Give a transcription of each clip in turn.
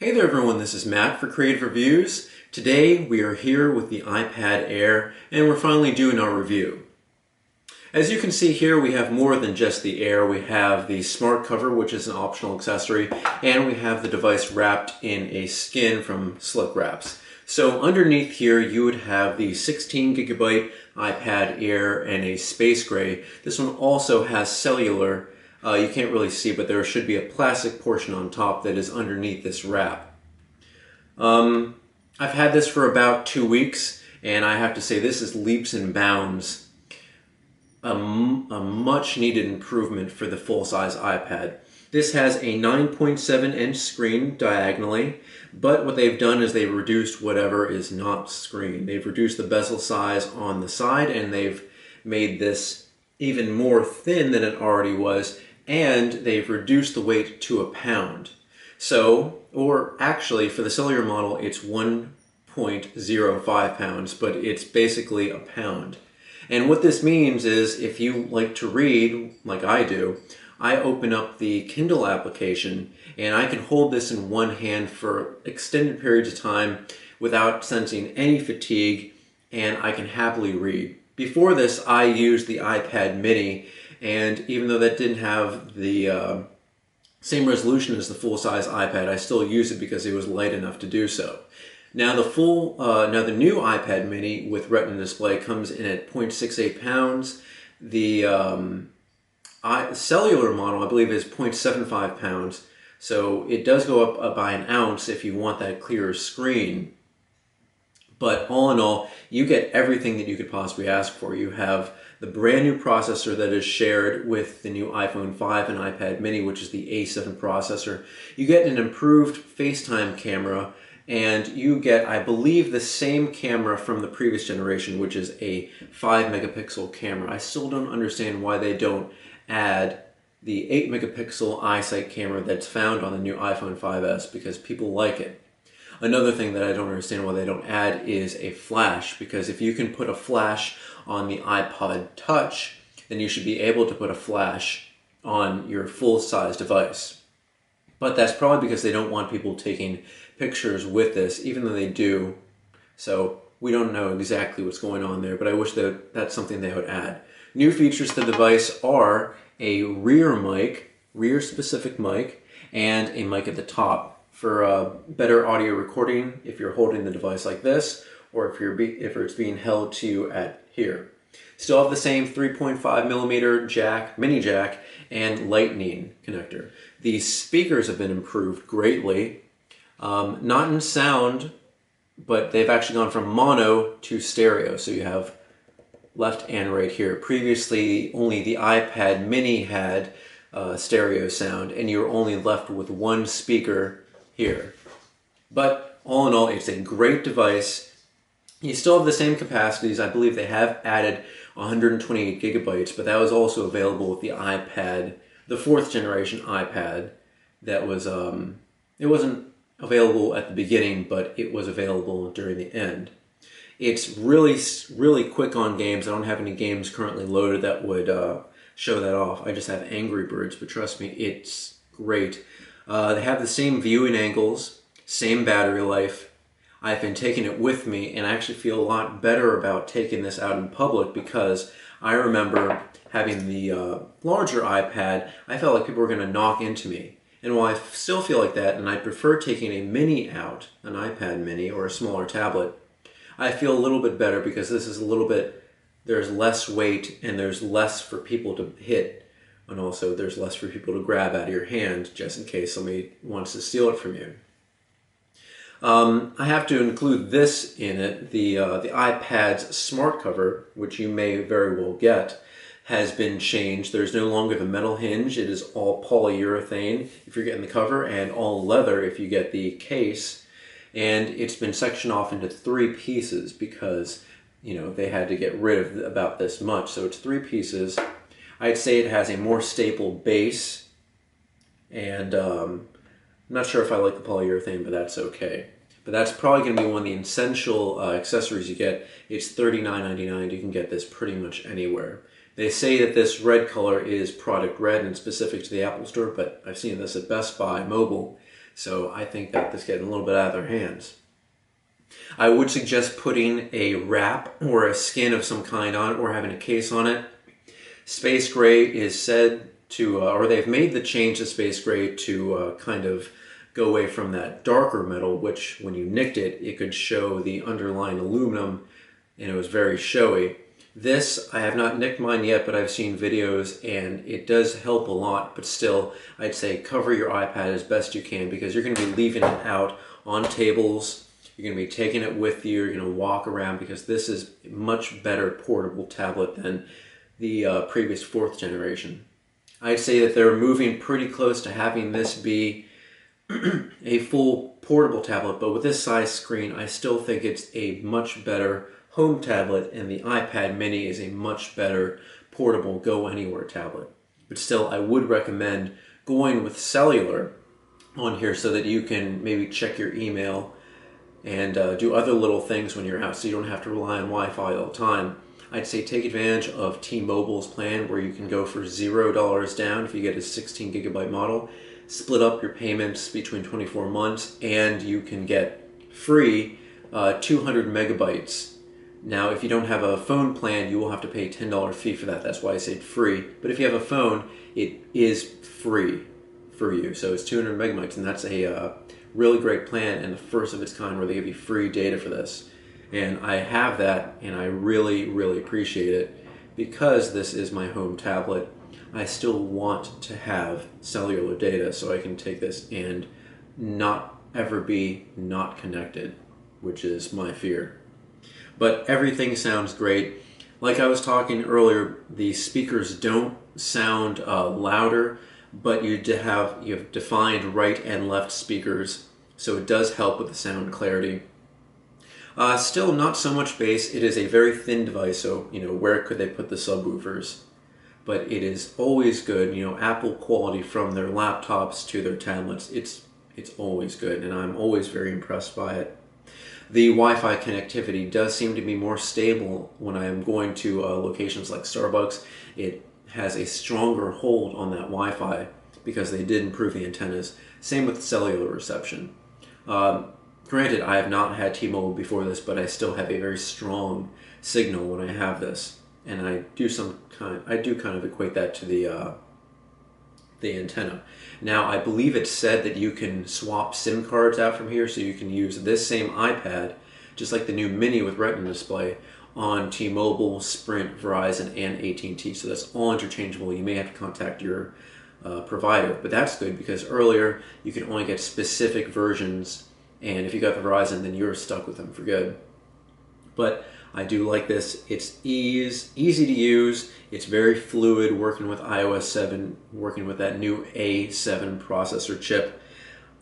Hey there everyone, this is Matt for Creative Reviews. Today we are here with the iPad Air and we're finally doing our review. As you can see here, we have more than just the Air. We have the smart cover, which is an optional accessory, and we have the device wrapped in a skin from Slick Wraps. So underneath here you would have the 16GB iPad Air and a space gray. This one also has cellular. You can't really see, but there should be a plastic portion on top that is underneath this wrap. I've had this for about 2 weeks, and I have to say this is leaps and bounds a much needed improvement for the full-size iPad. This has a 9.7-inch screen diagonally, but what they've done is they've reduced whatever is not screen. They've reduced the bezel size on the side, and they've made this even more thin than it already was, and they've reduced the weight to a pound. So, or actually for the cellular model it's 1.05 pounds, but it's basically a pound. And what this means is if you like to read, like I do, I open up the Kindle application and I can hold this in one hand for extended periods of time without sensing any fatigue, and I can happily read. Before this I used the iPad mini, and even though that didn't have the same resolution as the full-size iPad, I still used it because it was light enough to do so. Now the new iPad mini with Retina display comes in at 0.68 pounds. The cellular model, I believe, is 0.75 pounds. So it does go up by an ounce if you want that clearer screen. But all in all, you get everything that you could possibly ask for. You have the brand new processor that is shared with the new iPhone 5 and iPad mini, which is the A7 processor. You get an improved FaceTime camera, and you get, I believe, the same camera from the previous generation, which is a 5-megapixel camera. I still don't understand why they don't add the 8-megapixel iSight camera that's found on the new iPhone 5s, because people like it. Another thing that I don't understand why they don't add is a flash, because if you can put a flash on the iPod Touch, then you should be able to put a flash on your full-size device. But that's probably because they don't want people taking pictures with this, even though they do. So we don't know exactly what's going on there, but I wish that that's something they would add. New features to the device are a rear mic, rear-specific mic, and a mic at the top for better audio recording if you're holding the device like this, or if it's being held to you at here. Still have the same 3.5mm jack, mini jack, and lightning connector. The speakers have been improved greatly, not in sound, but they've actually gone from mono to stereo, so you have left and right here. Previously, only the iPad mini had stereo sound, and you were only left with one speaker here. But all in all, it's a great device. You still have the same capacities. I believe they have added 128 gigabytes, but that was also available with the iPad, the 4th generation iPad. That was, it wasn't available at the beginning, but it was available during the end. It's really quick on games. I don't have any games currently loaded that would show that off. I just have Angry Birds, but trust me, it's great. They have the same viewing angles, same battery life. I've been taking it with me, and I actually feel a lot better about taking this out in public, because I remember having the larger iPad, I felt like people were going to knock into me. And while I still feel like that, and I prefer taking a mini out, an iPad mini or a smaller tablet, I feel a little bit better because this is a little bit, there's less weight and there's less for people to hit. And also there's less for people to grab out of your hand just in case somebody wants to steal it from you. I have to include this in it. The iPad's smart cover, which you may very well get, has been changed. There's no longer the metal hinge. It is all polyurethane if you're getting the cover, and all leather if you get the case. And it's been sectioned off into 3 pieces because, you know, they had to get rid of about this much. So it's 3 pieces. I'd say it has a more staple base, and I'm not sure if I like the polyurethane, but that's okay. But that's probably going to be one of the essential accessories you get. It's $39.99. You can get this pretty much anywhere. They say that this red color is product red and specific to the Apple Store, but I've seen this at Best Buy Mobile. So I think that this is getting a little bit out of their hands. I would suggest putting a wrap or a skin of some kind on it, or having a case on it. Space gray is said to, or they've made the change to space gray to kind of go away from that darker metal, which when you nicked it, it could show the underlying aluminum, and it was very showy. This, I have not nicked mine yet, but I've seen videos, and it does help a lot, but still, I'd say cover your iPad as best you can, because you're going to be leaving it out on tables, you're going to be taking it with you, you're going to walk around, because this is a much better portable tablet than the previous 4th generation. I'd say that they're moving pretty close to having this be a full portable tablet, but with this size screen, I still think it's a much better home tablet, and the iPad mini is a much better portable go anywhere tablet. But still, I would recommend going with Cellular on here so that you can maybe check your email and do other little things when you're out, so you don't have to rely on Wi-Fi all the time. I'd say take advantage of T-Mobile's plan, where you can go for $0 down if you get a 16 gigabyte model, split up your payments between 24 months, and you can get free 200 megabytes. Now, if you don't have a phone plan, you will have to pay a $10 fee for that. That's why I said free. But if you have a phone, it is free for you. So it's 200 megabytes, and that's a really great plan, and the first of its kind where they give you free data for this. And I have that, and I really, really appreciate it. Because this is my home tablet, I still want to have cellular data so I can take this and not ever be not connected, which is my fear. But everything sounds great. Like I was talking earlier, the speakers don't sound louder, but you have defined right and left speakers, so it does help with the sound clarity. Still not so much bass. It is a very thin device, so where could they put the subwoofers? But it is always good. Apple quality from their laptops to their tablets. It's always good, and I'm always very impressed by it. The Wi-Fi connectivity does seem to be more stable when I am going to locations like Starbucks. It has a stronger hold on that Wi-Fi because they did improve the antennas. Same with cellular reception. Granted, I have not had T-Mobile before this, but I still have a very strong signal when I have this, and I do kind of equate that to the antenna. Now, I believe it's said that you can swap SIM cards out from here, so you can use this same iPad, just like the new Mini with Retina display, on T-Mobile, Sprint, Verizon, and AT&T. So that's all interchangeable. You may have to contact your provider, but that's good because earlier you could only get specific versions, and if you got the Verizon, then you're stuck with them for good. But I do like this. It's easy to use. It's very fluid, working with iOS 7, working with that new A7 processor chip.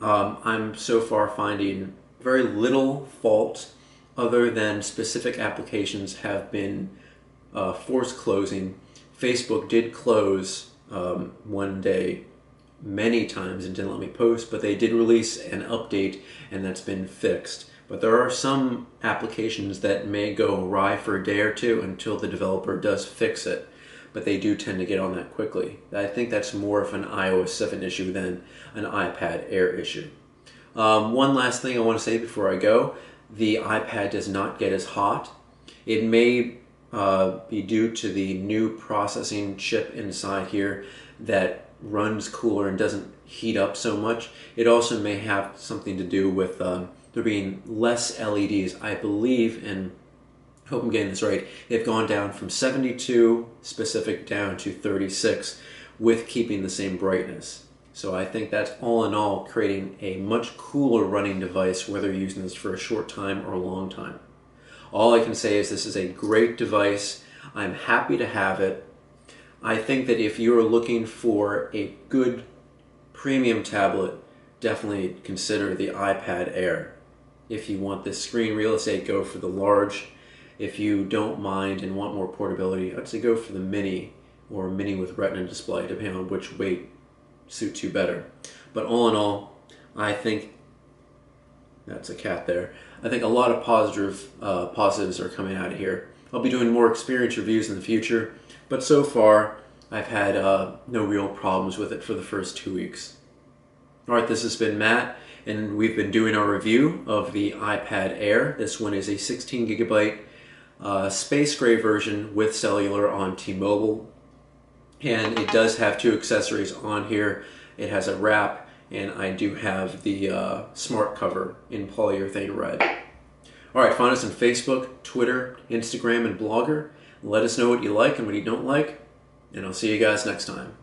I'm so far finding very little fault, other than specific applications have been forced closing. Facebook did close one day many times and didn't let me post, but they did release an update, and that's been fixed. But there are some applications that may go awry for a day or two until the developer does fix it, but they do tend to get on that quickly. I think that's more of an iOS 7 issue than an iPad Air issue. One last thing I want to say before I go. The iPad does not get as hot. It may be due to the new processing chip inside here that runs cooler and doesn't heat up so much. It also may have something to do with there being less LEDs. I believe, and hope I'm getting this right, they've gone down from 72 specific down to 36 with keeping the same brightness. So I think that's all in all creating a much cooler running device, whether you're using this for a short time or a long time. All I can say is this is a great device. I'm happy to have it. I think that if you're looking for a good premium tablet, definitely consider the iPad Air. If you want this screen real estate, go for the large. If you don't mind and want more portability, I'd say go for the Mini or Mini with Retina display, depending on which weight suits you better. But all in all, I think that's a cat there. I think a lot of positives are coming out of here. I'll be doing more experience reviews in the future, but so far I've had no real problems with it for the first 2 weeks. Alright, this has been Matt. and we've been doing our review of the iPad Air. This one is a 16 gigabyte space gray version with cellular on T-Mobile, and it does have two accessories on here. It has a wrap, and I do have the smart cover in polyurethane red. Alright, find us on Facebook, Twitter, Instagram, and Blogger. Let us know what you like and what you don't like, and I'll see you guys next time.